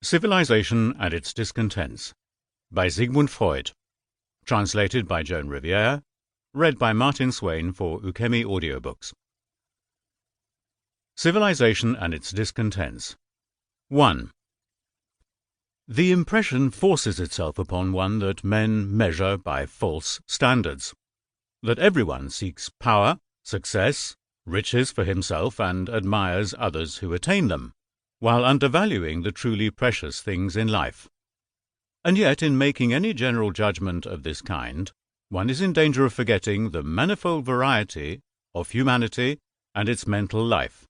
Civilization and Its Discontents by Sigmund Freud. Translated by Joan Riviere. Read by Martin Swain for Ukemi Audiobooks. Civilization and Its Discontents. 1. The impression forces itself upon one that men measure by false standards, that everyone seeks power, success, riches for himself, and admires others who attain them, while undervaluing the truly precious things in life. And yet, in making any general judgment of this kind, one is in danger of forgetting the manifold variety of humanity and its mental life.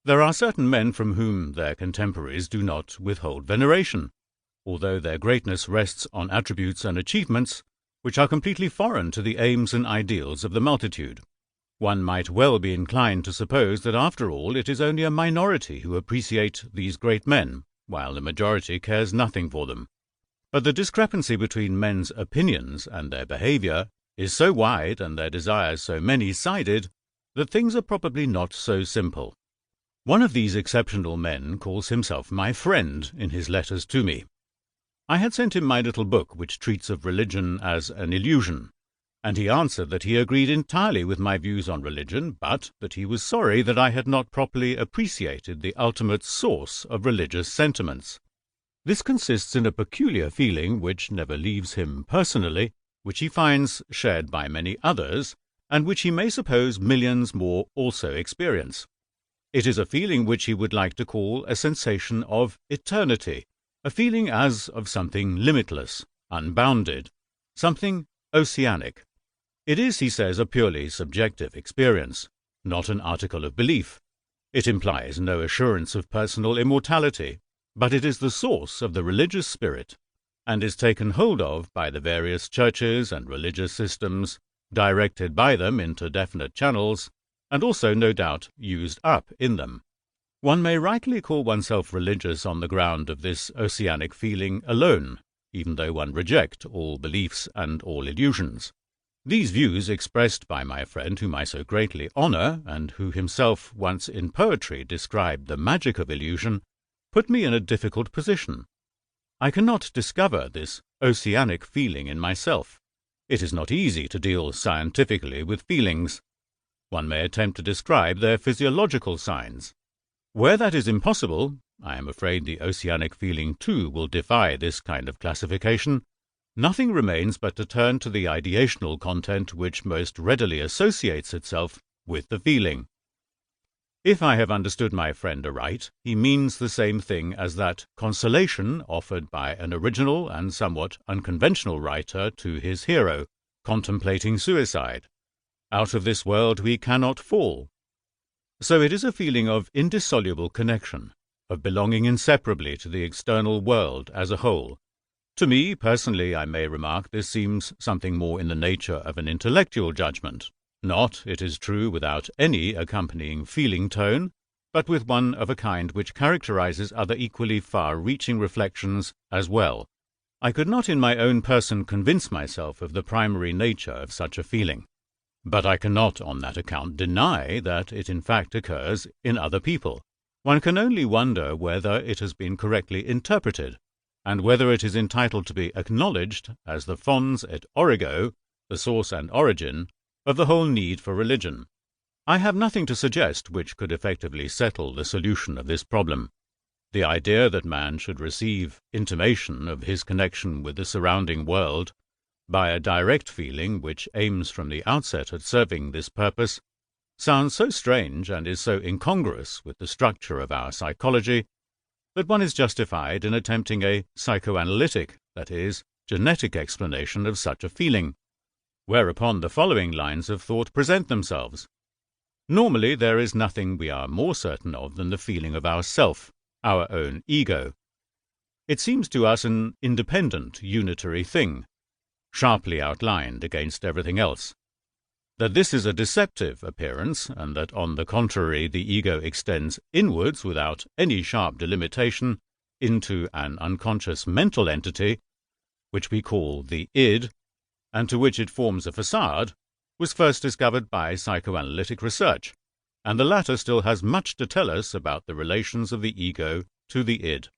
There are certain men from whom their contemporaries do not withhold veneration, although their greatness rests on attributes and achievements which are completely foreign to the aims and ideals of the multitude. One might well be inclined to suppose that after all it is only a minority who appreciate these great men, while the majority cares nothing for them. But the discrepancy between men's opinions and their behavior is so wide and their desires so many-sided that things are probably not so simple. One of these exceptional men calls himself my friend in his letters to me. I had sent him my little book which treats of religion as an illusion, and he answered that he agreed entirely with my views on religion, but that he was sorry that I had not properly appreciated the ultimate source of religious sentiments. This consists in a peculiar feeling which never leaves him personally, which he finds shared by many others, and which he may suppose millions more also experience. It is a feeling which he would like to call a sensation of eternity, a feeling as of something limitless, unbounded, something oceanic. It is, he says, a purely subjective experience, not an article of belief. It implies no assurance of personal immortality, but it is the source of the religious spirit, and is taken hold of by the various churches and religious systems, directed by them into definite channels, and also, no doubt, used up in them. One may rightly call oneself religious on the ground of this oceanic feeling alone, even though one reject all beliefs and all illusions. These views, expressed by my friend whom I so greatly honor, and who himself once in poetry described the magic of illusion, put me in a difficult position. I cannot discover this oceanic feeling in myself. It is not easy to deal scientifically with feelings. One may attempt to describe their physiological signs. Where that is impossible, I am afraid the oceanic feeling too will defy this kind of classification. Nothing remains but to turn to the ideational content which most readily associates itself with the feeling. If I have understood my friend aright, he means the same thing as that consolation offered by an original and somewhat unconventional writer to his hero, contemplating suicide. Out of this world we cannot fall. So it is a feeling of indissoluble connection, of belonging inseparably to the external world as a whole. To me, personally, I may remark, this seems something more in the nature of an intellectual judgment, not, it is true, without any accompanying feeling tone, but with one of a kind which characterizes other equally far-reaching reflections as well. I could not in my own person convince myself of the primary nature of such a feeling, but I cannot on that account deny that it in fact occurs in other people. One can only wonder whether it has been correctly interpreted, and whether it is entitled to be acknowledged as the fons et origo, the source and origin, of the whole need for religion. I have nothing to suggest which could effectively settle the solution of this problem. The idea that man should receive intimation of his connection with the surrounding world by a direct feeling which aims from the outset at serving this purpose sounds so strange and is so incongruous with the structure of our psychology that one is justified in attempting a psychoanalytic, that is, genetic explanation of such a feeling, whereupon the following lines of thought present themselves. Normally there is nothing we are more certain of than the feeling of ourself, our own ego. It seems to us an independent, unitary thing, sharply outlined against everything else. That this is a deceptive appearance, and that on the contrary the ego extends inwards without any sharp delimitation into an unconscious mental entity, which we call the id, and to which it forms a facade, was first discovered by psychoanalytic research, and the latter still has much to tell us about the relations of the ego to the id.